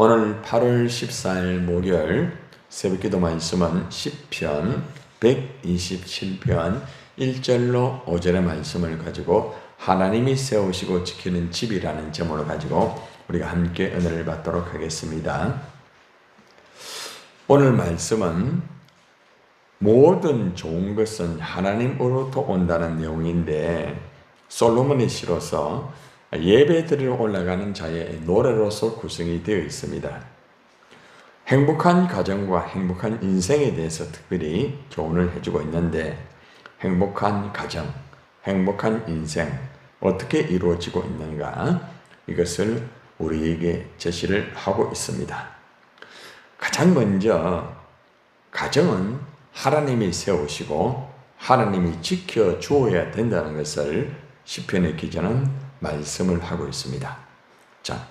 오늘 8월 14일 목요일 새벽기도 말씀은 시편 127편 1절로 5절의 말씀을 가지고 하나님이 세우시고 지키는 집이라는 제목을 가지고 우리가 함께 은혜를 받도록 하겠습니다. 오늘 말씀은 모든 좋은 것은 하나님으로부터 온다는 내용인데 솔로몬의 시로서 예배 드리러 올라가는 자의 노래로서 구성이 되어 있습니다. 행복한 가정과 행복한 인생에 대해서 특별히 교훈을 해주고 있는데 행복한 가정, 행복한 인생 어떻게 이루어지고 있는가 이것을 우리에게 제시를 하고 있습니다. 가장 먼저 가정은 하나님이 세우시고 하나님이 지켜 주어야 된다는 것을 시편의 기자는 말씀을 하고 있습니다. 자,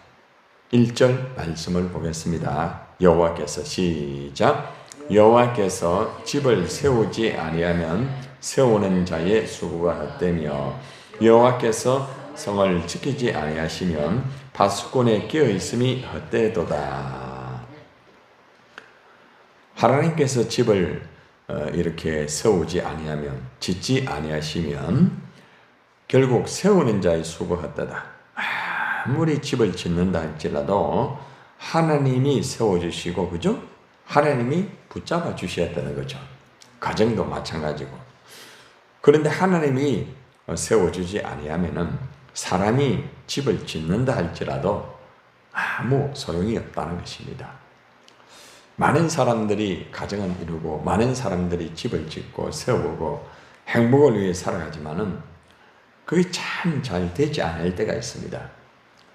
1절 말씀을 보겠습니다. 여호와께서 시작. 여호와께서 집을 세우지 아니하면 세우는 자의 수고가 헛되며 여호와께서 성을 지키지 아니하시면 파수꾼의 깨어 있음이 헛되도다. 하나님께서 집을 이렇게 세우지 아니하면 짓지 아니하시면 결국 세우는 자의 수고가 헛되다. 아무리 집을 짓는다 할지라도 하나님이 세워주시고 그죠? 하나님이 붙잡아 주셔야 한다는 거죠. 가정도 마찬가지고. 그런데 하나님이 세워주지 아니하면은 사람이 집을 짓는다 할지라도 아무 소용이 없다는 것입니다. 많은 사람들이 가정을 이루고 많은 사람들이 집을 짓고 세우고 행복을 위해 살아가지만은 그게 참 잘 되지 않을 때가 있습니다.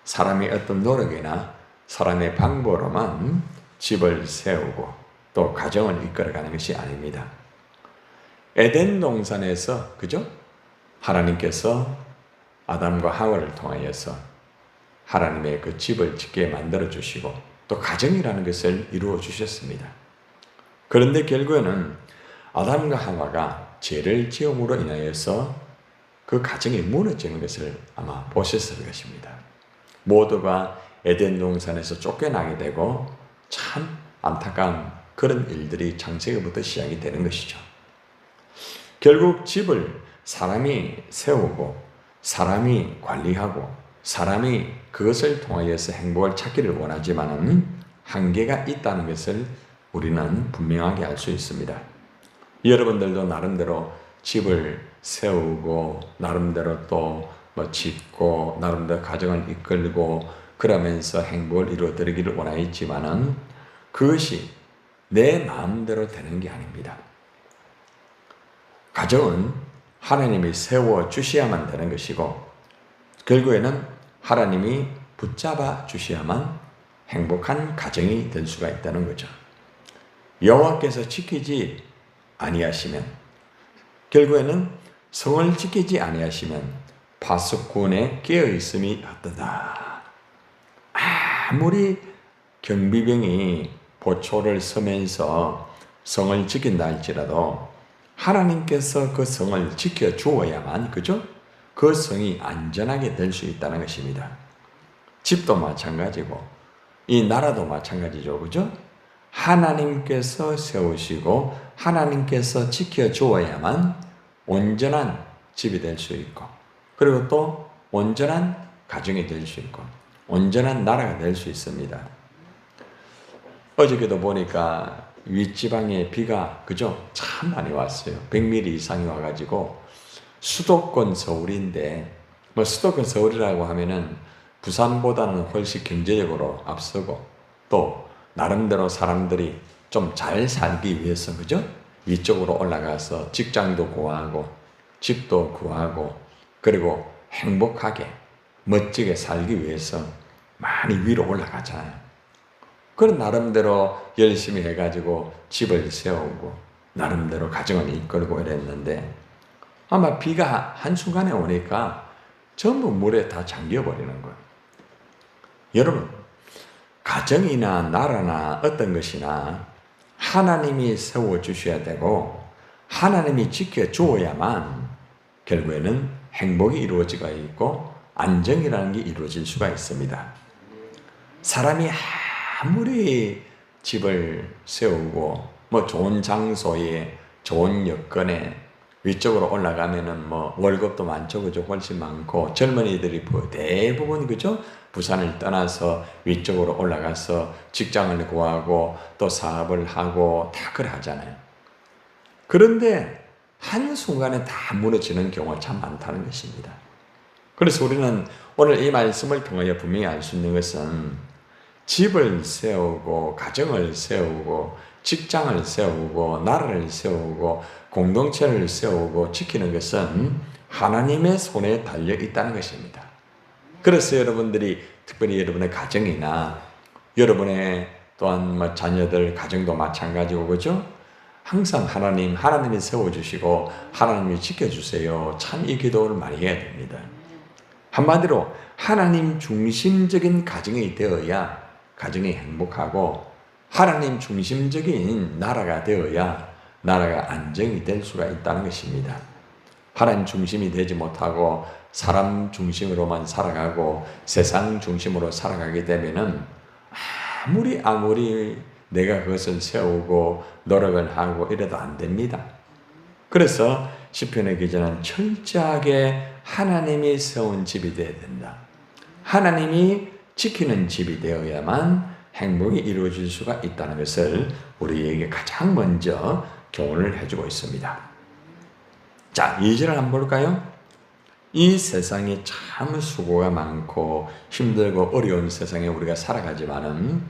사람의 어떤 노력이나 사람의 방법으로만 집을 세우고 또 가정을 이끌어가는 것이 아닙니다. 에덴 동산에서 그죠? 하나님께서 아담과 하와를 통하여서 하나님의 그 집을 짓게 만들어 주시고 또 가정이라는 것을 이루어 주셨습니다. 그런데 결국에는 아담과 하와가 죄를 지음으로 인하여서 그 가정이 무너지는 것을 아마 보셨을 것입니다. 모두가 에덴 동산에서 쫓겨나게 되고 참 안타까운 그런 일들이 창세기부터 시작이 되는 것이죠. 결국 집을 사람이 세우고 사람이 관리하고 사람이 그것을 통하여서 행복을 찾기를 원하지만은 한계가 있다는 것을 우리는 분명하게 알 수 있습니다. 여러분들도 나름대로 집을 세우고 나름대로 또 짓고 나름대로 가정을 이끌고 그러면서 행복을 이루어드리기를 원하였지만은 그것이 내 마음대로 되는 게 아닙니다. 가정은 하나님이 세워 주셔야만 되는 것이고 결국에는 하나님이 붙잡아 주셔야만 행복한 가정이 될 수가 있다는 거죠. 여호와께서 지키지 아니하시면 결국에는 성을 지키지 아니하시면 파수꾼의 깨어 있음이 헛되다. 아무리 경비병이 보초를 서면서 성을 지킨다 할지라도 하나님께서 그 성을 지켜 주어야만 그죠? 그 성이 안전하게 될 수 있다는 것입니다. 집도 마찬가지고 이 나라도 마찬가지죠. 그죠? 하나님께서 세우시고 하나님께서 지켜 주어야만 온전한 집이 될 수 있고 그리고 또 온전한 가정이 될 수 있고 온전한 나라가 될 수 있습니다. 어저께도 보니까 윗지방에 비가 그죠? 참 많이 왔어요. 100mm 이상이 와가지고 수도권 서울인데 수도권 서울이라고 하면은 부산보다는 훨씬 경제적으로 앞서고 또 나름대로 사람들이 좀 잘 살기 위해서 그죠? 위쪽으로 올라가서 직장도 구하고 집도 구하고 그리고 행복하게 멋지게 살기 위해서 많이 위로 올라가잖아요. 그런 나름대로 열심히 해가지고 집을 세우고 나름대로 가정을 이끌고 이랬는데 아마 비가 한순간에 오니까 전부 물에 다 잠겨버리는 거예요. 여러분 가정이나 나라나 어떤 것이나 하나님이 세워주셔야 되고 하나님이 지켜주어야만 결국에는 행복이 이루어지가 있고 안정이라는 게 이루어질 수가 있습니다. 사람이 아무리 집을 세우고 뭐 좋은 장소에 좋은 여건에 위쪽으로 올라가면은 뭐 월급도 많죠, 그죠? 훨씬 많고 젊은이들이 대부분 그죠? 부산을 떠나서 위쪽으로 올라가서 직장을 구하고 또 사업을 하고 다 그래 하잖아요. 그런데 한순간에 다 무너지는 경우가 참 많다는 것입니다. 그래서 우리는 오늘 이 말씀을 통하여 분명히 알 수 있는 것은 집을 세우고 가정을 세우고 직장을 세우고 나라를 세우고 공동체를 세우고 지키는 것은 하나님의 손에 달려 있다는 것입니다. 그래서 여러분들이 특별히 여러분의 가정이나 여러분의 또한 뭐 자녀들 가정도 마찬가지고 그죠? 항상 하나님이 세워주시고 하나님이 지켜주세요. 참 이 기도를 많이 해야 됩니다. 한마디로 하나님 중심적인 가정이 되어야 가정이 행복하고 하나님 중심적인 나라가 되어야 나라가 안정이 될 수가 있다는 것입니다. 하나님 중심이 되지 못하고 사람 중심으로만 살아가고 세상 중심으로 살아가게 되면은 아무리 내가 그것을 세우고 노력을 하고 이래도 안 됩니다. 그래서 시편의 기자는 철저하게 하나님이 세운 집이 되어야 된다. 하나님이 지키는 집이 되어야만 행복이 이루어질 수가 있다는 것을 우리에게 가장 먼저 교훈을 해주고 있습니다. 자, 2절을 한번 볼까요? 이 세상에 참 수고가 많고 힘들고 어려운 세상에 우리가 살아가지만은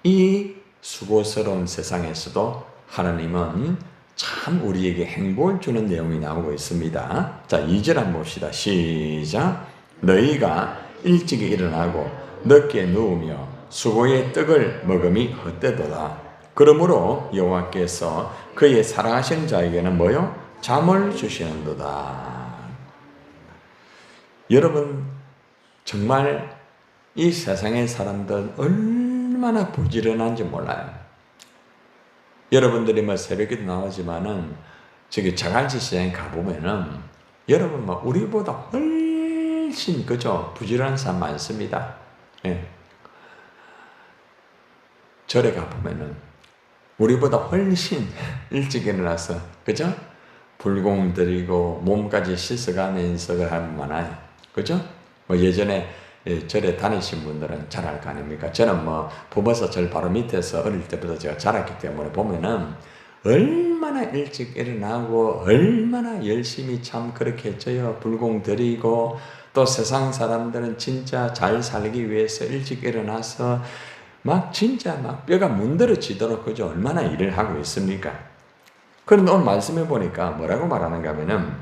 이 수고스러운 세상에서도 하나님은 참 우리에게 행복을 주는 내용이 나오고 있습니다. 자, 2절 한번 봅시다. 시작. 너희가 일찍이 일어나고 늦게 누우며 수고의 떡을 먹음이 헛되도다. 그러므로 여호와께서 그의 사랑하시는 자에게는 뭐요? 잠을 주시는도다. 여러분 정말 이 세상의 사람들 얼마나 부지런한지 몰라요. 여러분들이 뭐 새벽에도 나오지만은 저기 자갈치 시장에 가보면은 여러분 뭐 우리보다 훨씬 그죠? 부지런한 사람 많습니다. 예. 절에 가보면은 우리보다 훨씬 일찍 일어나서 그죠? 불공 드리고 몸까지 씻어가면서 하는 많아요. 그죠? 뭐 예전에 절에 다니신 분들은 잘 알 거 아닙니까? 저는 뭐 부모서 절 바로 밑에서 어릴 때부터 제가 자랐기 때문에 보면은 얼마나 일찍 일어나고 얼마나 열심히 참 그렇게 했죠. 불공 드리고 또 세상 사람들은 진짜 잘 살기 위해서 일찍 일어나서 막 진짜 막 뼈가 문드러지도록 그죠? 얼마나 일을 하고 있습니까? 그런데 오늘 말씀해 보니까 뭐라고 말하는가 하면은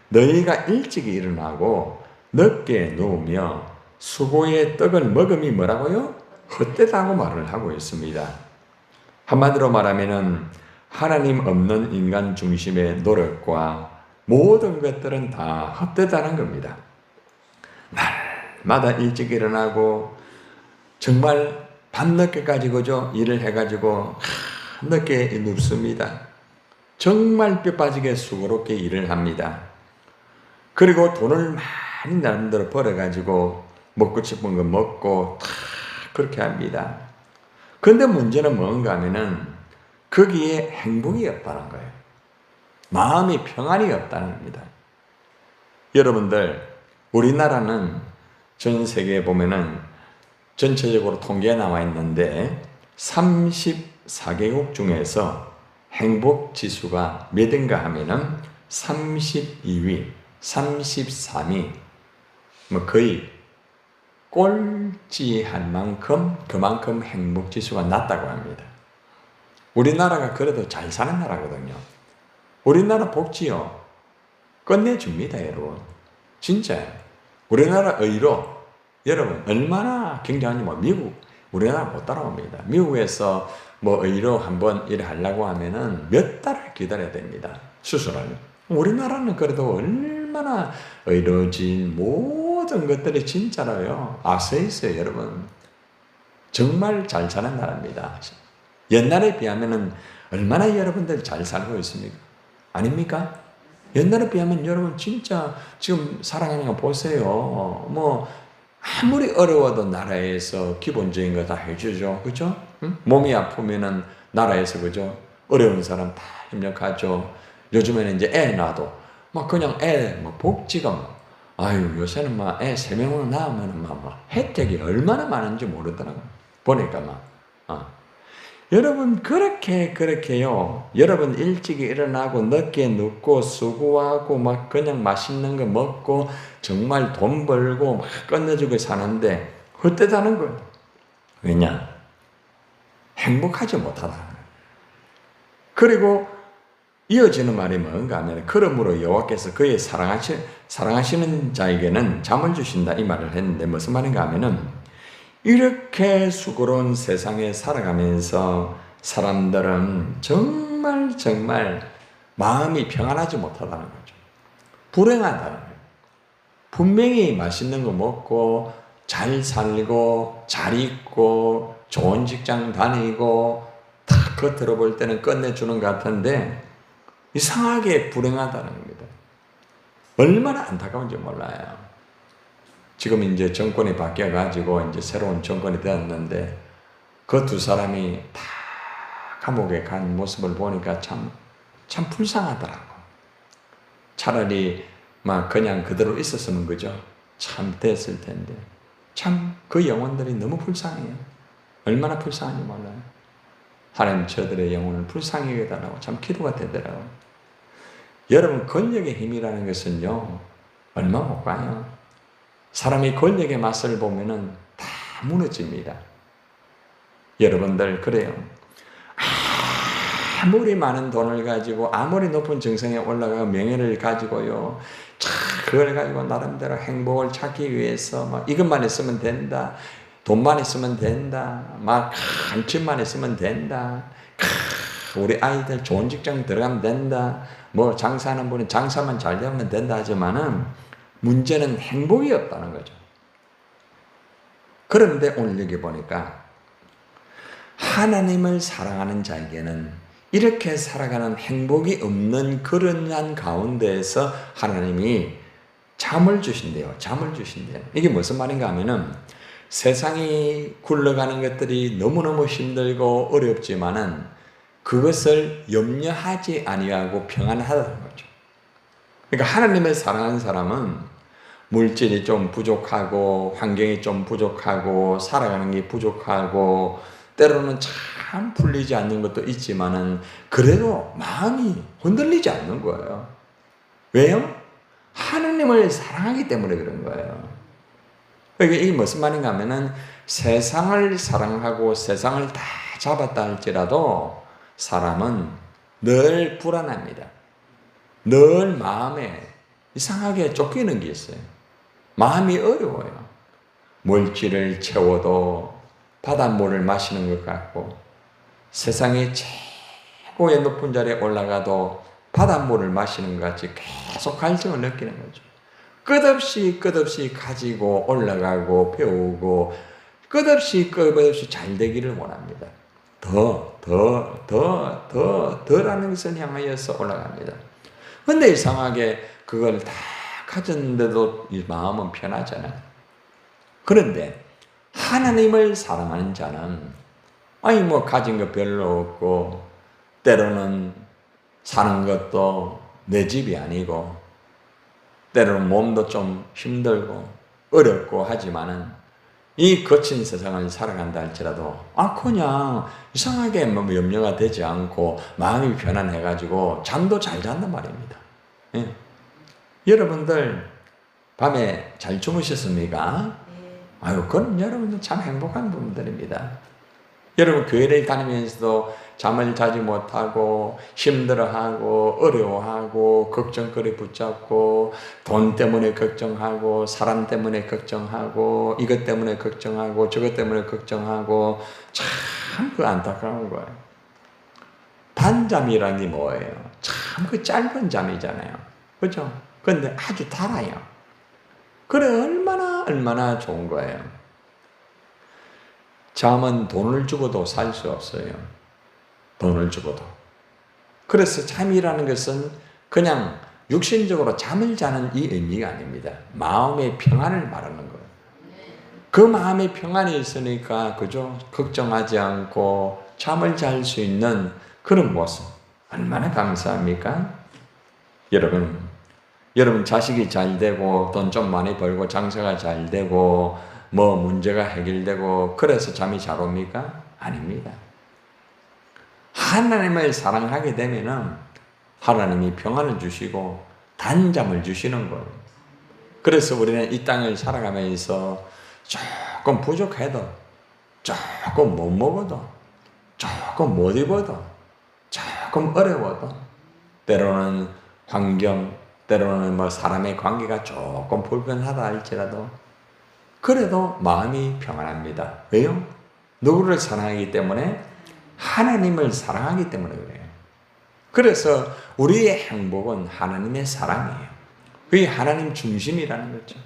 너희가 일찍 일어나고 늦게 누우며 수고의 떡을 먹음이 뭐라고요? 헛되다고 말을 하고 있습니다. 한마디로 말하면은 하나님 없는 인간 중심의 노력과 모든 것들은 다 헛되다는 겁니다. 날마다 일찍 일어나고 정말 밤늦게까지 그죠? 일을 해가지고 늦게 눕습니다. 정말 뼈 빠지게 수고롭게 일을 합니다. 그리고 돈을 많이 나름대로 벌어가지고 먹고 싶은 거 먹고 다 그렇게 합니다. 그런데 문제는 뭔가 하면은 거기에 행복이 없다는 거예요. 마음이 평안이 없다는 겁니다. 여러분들 우리나라는 전 세계에 보면은 전체적으로 통계가 나와 있는데 34개국 중에서 행복 지수가 몇인가 하면은 32위, 33위, 뭐 거의 꼴찌할 만큼 그만큼 행복 지수가 낮다고 합니다. 우리나라가 그래도 잘 사는 나라거든요. 우리나라 복지요 끝내줍니다, 여러분. 진짜 우리나라 의료 여러분 얼마나 굉장히 뭐 미국 우리나라 못 따라옵니다. 미국에서 뭐 의료 한번 일하려고 하면은 몇 달을 기다려야 됩니다. 수술을. 우리나라는 그래도 얼마나 의료진 모든 것들이 진짜로요 앞서 있어요, 여러분. 정말 잘 사는 나라입니다. 옛날에 비하면은 얼마나 여러분들 잘 살고 있습니까? 아닙니까? 옛날에 비하면 여러분 진짜 지금 살아가는 거 보세요. 뭐 아무리 어려워도 나라에서 기본적인 거 다 해주죠. 그죠? 응? 몸이 아프면은 나라에서 그죠? 어려운 사람 다 협력하죠. 요즘에는 이제 애 낳아도 막 그냥 애 뭐 복지가 뭐 아유 요새는 막 애 3명을 낳으면은 막 혜택이 얼마나 많은지 모르더라고요. 보니까 막 여러분 그렇게요. 여러분 일찍 일어나고 늦게 눕고 수고하고 막 그냥 맛있는 거 먹고 정말 돈 벌고 막 끝내주고 사는데 헛되다는 거예요. 왜냐? 행복하지 못하다는 거예요. 그리고 이어지는 말이 뭔가 하면 그러므로 여호와께서 그의 사랑하시는 자에게는 잠을 주신다 이 말을 했는데 무슨 말인가 하면은 이렇게 수고로운 세상에 살아가면서 사람들은 정말 마음이 평안하지 못하다는 거죠. 불행하다는 거예요. 분명히 맛있는 거 먹고 잘 살고 잘 입고 좋은 직장 다니고 다 겉으로 볼 때는 끝내주는 것 같은데 이상하게 불행하다는 겁니다. 얼마나 안타까운지 몰라요. 지금 이제 정권이 바뀌어가지고 이제 새로운 정권이 되었는데 그 두 사람이 다 감옥에 간 모습을 보니까 참 불쌍하더라고. 차라리 막 그냥 그대로 있었으면 그죠? 참 됐을 텐데. 참 그 영혼들이 너무 불쌍해요. 얼마나 불쌍한지 몰라요. 하나님 저들의 영혼을 불쌍하게 해달라고 참 기도가 되더라고요. 여러분 권력의 힘이라는 것은요. 얼마 못 가요. 사람이 권력의 맛을 보면은 다 무너집니다. 여러분들 그래요. 아무리 많은 돈을 가지고 아무리 높은 정성에 올라가 명예를 가지고요. 그걸 가지고 나름대로 행복을 찾기 위해서 막 이것만 있으면 된다. 돈만 있으면 된다. 막 한 집만 있으면 된다. 우리 아이들 좋은 직장 들어가면 된다. 뭐 장사하는 분이 장사만 잘 되면 된다 하지만은 문제는 행복이 없다는 거죠. 그런데 오늘 여기 보니까 하나님을 사랑하는 자에게는 이렇게 살아가는 행복이 없는 그런 가운데에서 하나님이 잠을 주신대요. 잠을 주신대요. 이게 무슨 말인가 하면은 세상이 굴러가는 것들이 너무너무 힘들고 어렵지만은 그것을 염려하지 아니하고 평안하다는 거죠. 그러니까 하나님을 사랑하는 사람은 물질이 좀 부족하고 환경이 좀 부족하고 살아가는 게 부족하고 때로는 참 풀리지 않는 것도 있지만은 그래도 마음이 흔들리지 않는 거예요. 왜요? 하나님을 사랑하기 때문에 그런 거예요. 그러니까 이게 무슨 말인가 하면은 세상을 사랑하고 세상을 다 잡았다 할지라도 사람은 늘 불안합니다. 늘 마음에 이상하게 쫓기는 게 있어요. 마음이 어려워요. 물질을 채워도 바닷물을 마시는 것 같고 세상의 최고의 높은 자리에 올라가도 바닷물을 마시는 것 같이 계속 갈증을 느끼는 거죠. 끝없이 가지고 올라가고 배우고 끝없이 잘 되기를 원합니다. 더라는 것을 향하여서 올라갑니다. 근데 이상하게 그걸 다 가졌는데도 이 마음은 편하잖아요. 그런데 하나님을 사랑하는 자는 아니 뭐 가진 거 별로 없고 때로는 사는 것도 내 집이 아니고 때로는 몸도 좀 힘들고 어렵고 하지만은 이 거친 세상을 살아간다 할지라도 그냥 이상하게 뭐 염려가 되지 않고 마음이 편안해가지고 잠도 잘 잔단 말입니다. 예. 여러분들 밤에 잘 주무셨습니까? 아유, 그럼 여러분들 참 행복한 분들입니다. 여러분 교회를 다니면서도 잠을 자지 못하고 힘들어하고 어려워하고 걱정거리 붙잡고 돈 때문에 걱정하고 사람 때문에 걱정하고 이것 때문에 걱정하고 저것 때문에 걱정하고 참 그 안타까운 거예요. 단잠이라는 게 뭐예요? 참 그 짧은 잠이잖아요. 그렇죠? 그런데 아주 달아요. 그래 얼마나 좋은 거예요. 잠은 돈을 주고도 살 수 없어요. 돈을 주고도. 그래서 잠이라는 것은 그냥 육신적으로 잠을 자는 이 의미가 아닙니다. 마음의 평안을 말하는 거예요. 그 마음에 평안이 있으니까 그죠? 걱정하지 않고 잠을 잘 수 있는 그런 모습 얼마나 감사합니까? 여러분 자식이 잘 되고 돈 좀 많이 벌고 장사가 잘 되고 뭐 문제가 해결되고 그래서 잠이 잘 옵니까? 아닙니다. 하나님을 사랑하게 되면은 하나님이 평안을 주시고 단잠을 주시는 거예요. 그래서 우리는 이 땅을 살아가면서 조금 부족해도, 조금 못 먹어도, 조금 못 입어도, 조금 어려워도, 때로는 환경, 때로는 뭐 사람의 관계가 조금 불편하다 할지라도 그래도 마음이 평안합니다. 왜요? 누구를 사랑하기 때문에? 하나님을 사랑하기 때문에 그래요. 그래서 우리의 행복은 하나님의 사랑이에요. 그게 하나님 중심이라는 거죠.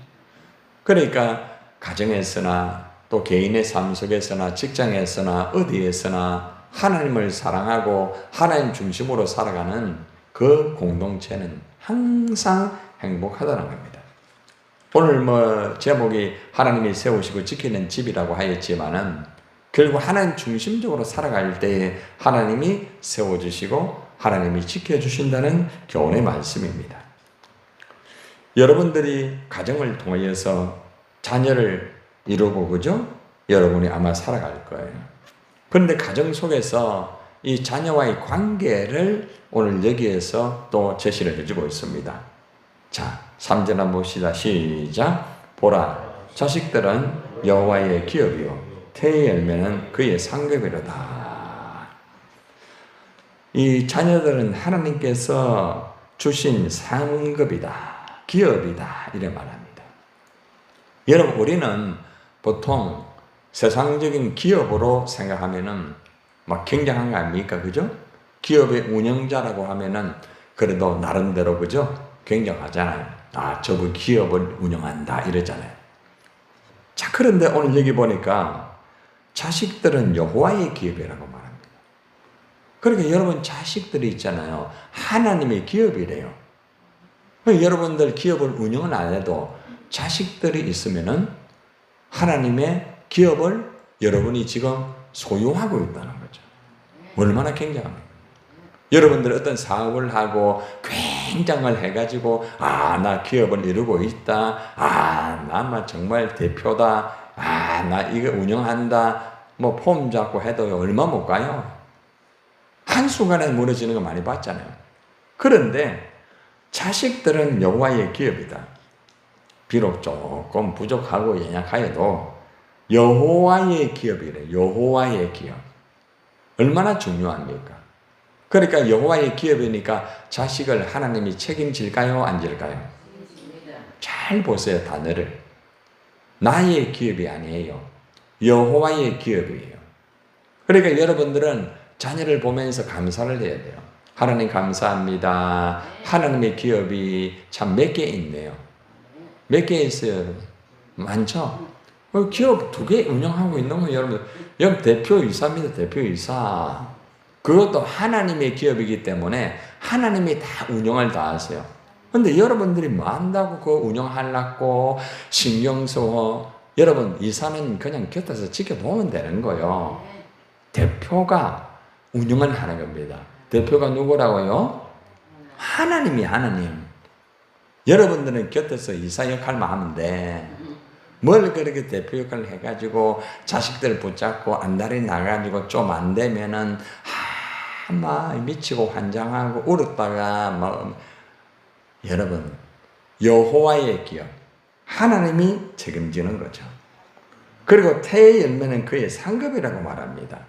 그러니까 가정에서나 또 개인의 삶 속에서나 직장에서나 어디에서나 하나님을 사랑하고 하나님 중심으로 살아가는 그 공동체는 항상 행복하다는 겁니다. 오늘 뭐 제목이 하나님이 세우시고 지키는 집이라고 하였지만은 결국 하나님 중심적으로 살아갈 때에 하나님이 세워주시고 하나님이 지켜주신다는 교훈의 말씀입니다. 여러분들이 가정을 통하여서 자녀를 이루고 그죠? 여러분이 아마 살아갈 거예요. 그런데 가정 속에서 이 자녀와의 관계를 오늘 여기에서 또 제시를 해주고 있습니다. 자, 3절 한번 봅시다. 시작. 보라, 자식들은 여호와의 기업이요 태의 열매는 그의 상급이로다. 이 자녀들은 하나님께서 주신 상급이다, 기업이다 이래 말합니다. 여러분 우리는 보통 세상적인 기업으로 생각하면은 막 굉장한 거 아닙니까? 그죠? 기업의 운영자라고 하면은 그래도 나름대로 그죠? 굉장하잖아요. 아, 저분 기업을 운영한다 이러잖아요. 자, 그런데 오늘 여기 보니까 자식들은 여호와의 기업이라고 말합니다. 그러니까 여러분 자식들이 있잖아요. 하나님의 기업이래요. 여러분들 기업을 운영은 안 해도 자식들이 있으면은 하나님의 기업을 여러분이 지금 소유하고 있다는 거죠. 얼마나 굉장합니까? 여러분들 어떤 사업을 하고 굉장을 해가지고 나 기업을 이루고 있다. 나 정말 대표다. 나 이거 운영한다. 뭐 폼 잡고 해도 얼마 못 가요. 한순간에 무너지는 거 많이 봤잖아요. 그런데 자식들은 여호와의 기업이다. 비록 조금 부족하고 연약하여도 여호와의 기업이래. 여호와의 기업. 얼마나 중요합니까? 그러니까 여호와의 기업이니까 자식을 하나님이 책임질까요? 안 질까요? 잘 보세요. 단어를. 나의 기업이 아니에요. 여호와의 기업이에요. 그러니까 여러분들은 자녀를 보면서 감사를 해야 돼요. 하나님 감사합니다. 하나님의 기업이 참 몇 개 있네요. 몇 개 있어요? 많죠? 기업 2개 운영하고 있는 거 여러분들. 여러분 대표이사입니다. 대표이사. 그것도 하나님의 기업이기 때문에 하나님이 다 운영을 다 하세요. 근데 여러분들이 뭐 한다고 그거 운영하려고 신경 써. 여러분 이사는 그냥 곁에서 지켜보면 되는 거예요. 대표가 운영을 하는 겁니다. 대표가 누구라고요? 하나님이 하나님. 여러분들은 곁에서 이사 역할만 하면 돼. 뭘 그렇게 대표 역할을 해가지고 자식들 붙잡고 안달이 나가지고 좀 안 되면은 막 미치고 환장하고 울었다가 뭐 여러분 여호와의 기업 하나님이 책임지는 거죠. 그리고 태의 열매는 그의 상급이라고 말합니다.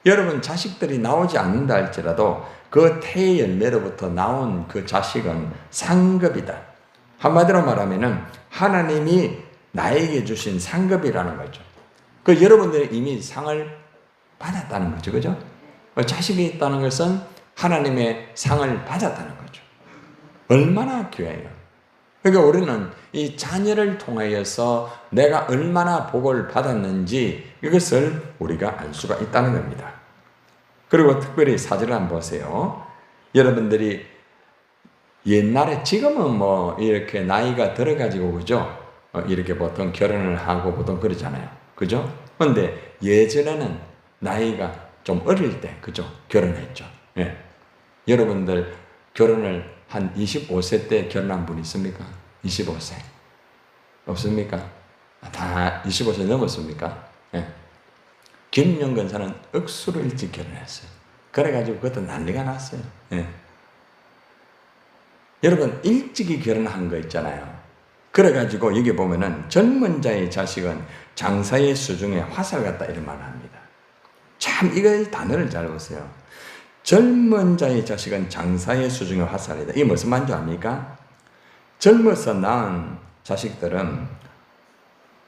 여러분 자식들이 나오지 않는다 할지라도 그 태의 열매로부터 나온 그 자식은 상급이다. 한마디로 말하면은 하나님이 나에게 주신 상급이라는 거죠. 그 여러분들이 이미 상을 받았다는 거죠. 그죠? 자식이 있다는 것은 하나님의 상을 받았다는 거죠. 얼마나 귀해요. 그러니까 우리는 이 자녀를 통하여서 내가 얼마나 복을 받았는지 이것을 우리가 알 수가 있다는 겁니다. 그리고 특별히 4절을 한번 보세요. 여러분들이 옛날에 지금은 뭐 이렇게 나이가 들어가지고 그죠? 이렇게 보통 결혼을 하고 보통 그러잖아요. 그죠? 근데 예전에는 나이가 좀 어릴 때, 그죠? 결혼했죠. 예. 여러분들 결혼을 한 25세 때 결혼한 분 있습니까? 25세. 없습니까? 다 25세 넘었습니까? 예. 김윤영 근사는 억수로 일찍 결혼했어요. 그래가지고 그것도 난리가 났어요. 예. 여러분 일찍이 결혼한 거 있잖아요. 그래가지고 여기 보면은 젊은 자의 자식은 장사의 수중에 화살 같다 이런 말을 합니다. 참 이거 단어를 잘 보세요. 젊은 자의 자식은 장사의 수중에 화살이다. 이게 무슨 말인 줄 압니까? 젊어서 낳은 자식들은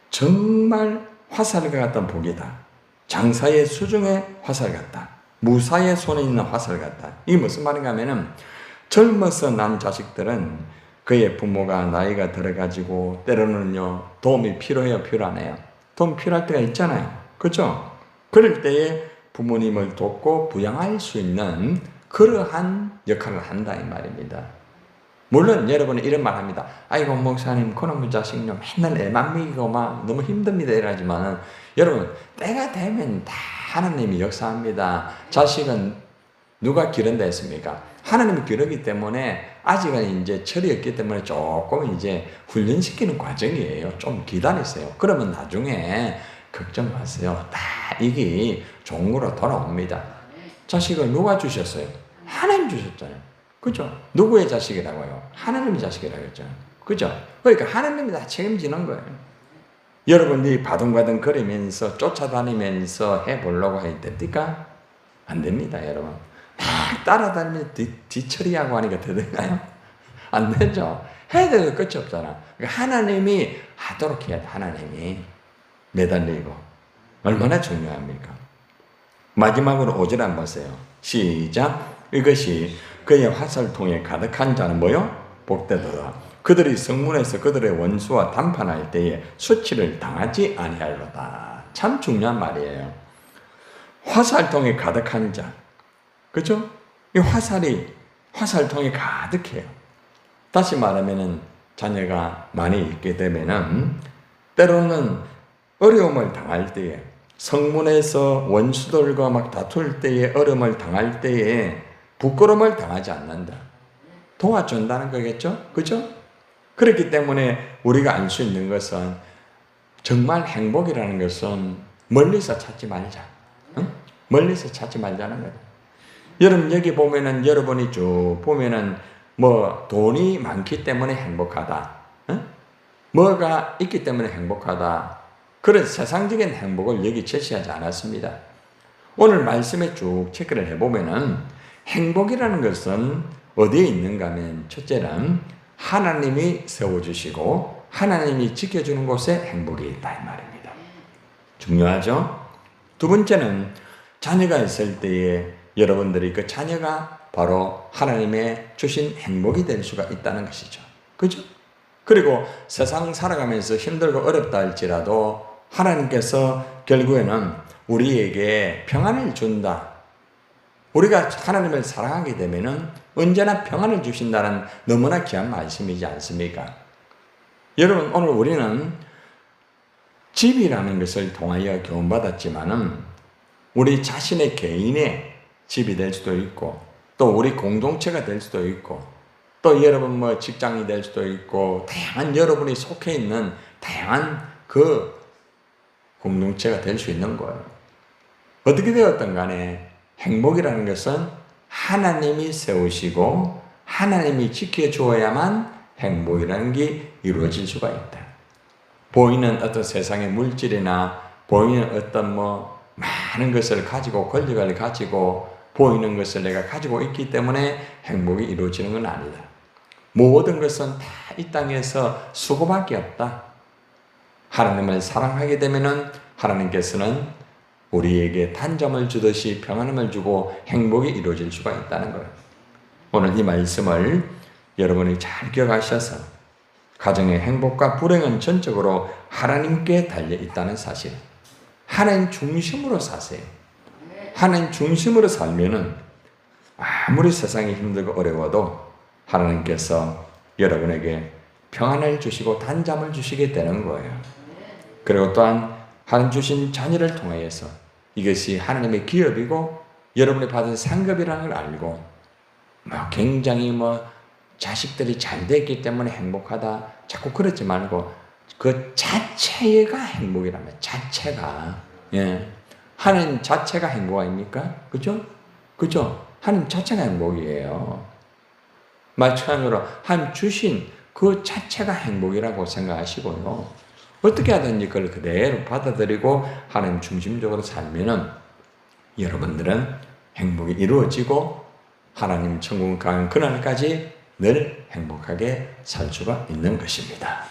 정말 화살과 같은 복이다. 장사의 수중에 화살 같다. 무사의 손에 있는 화살 같다. 이게 무슨 말인가 하면은 젊어서 난 자식들은 그의 부모가 나이가 들어가지고 때로는요 도움이 필요해요, 필요하네요. 도움 필요할 때가 있잖아요. 그렇죠? 그럴 때에 부모님을 돕고 부양할 수 있는 그러한 역할을 한다 이 말입니다. 물론 여러분은 이런 말 합니다. 아이고 목사님 그놈의 자식요 맨날 애만 먹이고 막 너무 힘듭니다 이러지만 여러분 때가 되면 다 하나님이 역사합니다. 자식은 누가 기른다 했습니까? 하나님이 기르기 때문에 아직은 이제 철이 없기 때문에 조금 이제 훈련시키는 과정이에요. 좀 기다리세요. 그러면 나중에 걱정 마세요. 다 이게 종으로 돌아옵니다. 자식을 누가 주셨어요? 하나님 주셨잖아요. 그죠? 누구의 자식이라고요? 하나님의 자식이라고 했잖아요. 그죠? 그러니까 하나님이 다 책임지는 거예요. 여러분들이 바둥바둥 거리면서 쫓아다니면서 해보려고 해야 됩니까? 안 됩니다, 여러분. 막 따라다니면서 뒤처리하고 하니까 되나요? 안 되죠. 해야 될 끝이 없잖아. 그러니까 하나님이 하도록 해야 돼. 하나님이 매달리고 얼마나 중요합니까? 마지막으로 5절 한번 보세요. 시작. 이것이 그의 화살통에 가득한 자는 뭐요? 복되도다. 그들이 성문에서 그들의 원수와 담판할 때에 수치를 당하지 아니하리로다. 참 중요한 말이에요. 화살통에 가득한 자. 그렇죠? 이 화살통에 가득해요. 다시 말하면은 자녀가 많이 있게 되면은 때로는 어려움을 당할 때에 성문에서 원수들과 막 다툴 때에 어려움을 당할 때에 부끄러움을 당하지 않는다. 도와준다는 거겠죠? 그죠? 그렇기 때문에 우리가 알 수 있는 것은 정말 행복이라는 것은 멀리서 찾지 말자. 응? 멀리서 찾지 말자는 거예요. 여러분 여기 보면은 여러분이 쭉 보면은 뭐 돈이 많기 때문에 행복하다. 응? 뭐가 있기 때문에 행복하다. 그런 세상적인 행복을 여기 제시하지 않았습니다. 오늘 말씀에 쭉 체크를 해보면은 행복이라는 것은 어디에 있는가 하면 첫째는 하나님이 세워주시고 하나님이 지켜주는 곳에 행복이 있다 이 말입니다. 중요하죠? 두 번째는 자녀가 있을 때에 여러분들이 그 자녀가 바로 하나님의 주신 행복이 될 수가 있다는 것이죠. 그죠? 그리고 세상 살아가면서 힘들고 어렵다 할지라도 하나님께서 결국에는 우리에게 평안을 준다. 우리가 하나님을 사랑하게 되면은 언제나 평안을 주신다는 너무나 귀한 말씀이지 않습니까? 여러분 오늘 우리는 집이라는 것을 통하여 교훈받았지만은 우리 자신의 개인의 집이 될 수도 있고 또 우리 공동체가 될 수도 있고 또 여러분 뭐 직장이 될 수도 있고 다양한 여러분이 속해 있는 다양한 그 공동체가 될 수 있는 거예요. 어떻게 되었든 간에 행복이라는 것은 하나님이 세우시고 하나님이 지켜주어야만 행복이라는 게 이루어질 수가 있다. 보이는 어떤 세상의 물질이나 보이는 어떤 뭐 많은 것을 가지고 권력을 가지고 보이는 것을 내가 가지고 있기 때문에 행복이 이루어지는 건 아니다. 모든 것은 다 이 땅에서 수고밖에 없다. 하나님을 사랑하게 되면은 하나님께서는 우리에게 단잠을 주듯이 평안함을 주고 행복이 이루어질 수가 있다는 거예요. 오늘 이 말씀을 여러분이 잘 기억하셔서 가정의 행복과 불행은 전적으로 하나님께 달려 있다는 사실. 하나님 중심으로 사세요. 하나님 중심으로 살면은 아무리 세상이 힘들고 어려워도 하나님께서 여러분에게 평안을 주시고 단잠을 주시게 되는 거예요. 그리고 또한 하나님 주신 자녀를 통하여서 이것이 하나님의 기업이고 여러분이 받은 상급이라는 걸 알고 굉장히 자식들이 잘 됐기 때문에 행복하다 자꾸 그러지 말고 그 자체가 행복이라면 자체가 하나님 자체가 행복 아닙니까? 그죠? 하나님 자체가 행복이에요. 마찬가지로 하나님 주신 그 자체가 행복이라고 생각하시고요. 어떻게 하든지 그걸 그대로 받아들이고 하나님 중심적으로 살면은 여러분들은 행복이 이루어지고 하나님 천국 가는 그날까지 늘 행복하게 살 수가 있는 것입니다.